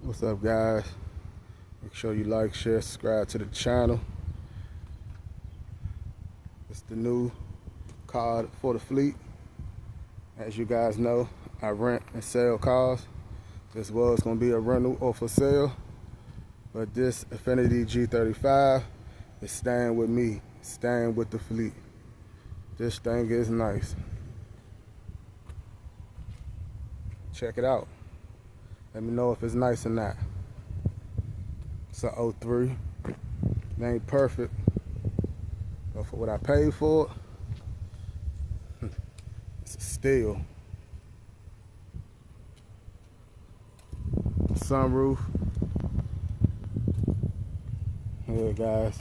What's up, guys? Make sure you like, share, subscribe to the channel. It's the new car for the fleet. As you guys know, I rent and sell cars. This was going to be a rental or for sale, but this Infiniti G35 is staying with me, staying with the fleet. This thing is nice. Check it out. Let me know if it's nice or not. It's a 03. It ain't perfect, but for what I paid for it, it's a steal. Sunroof. Here, guys.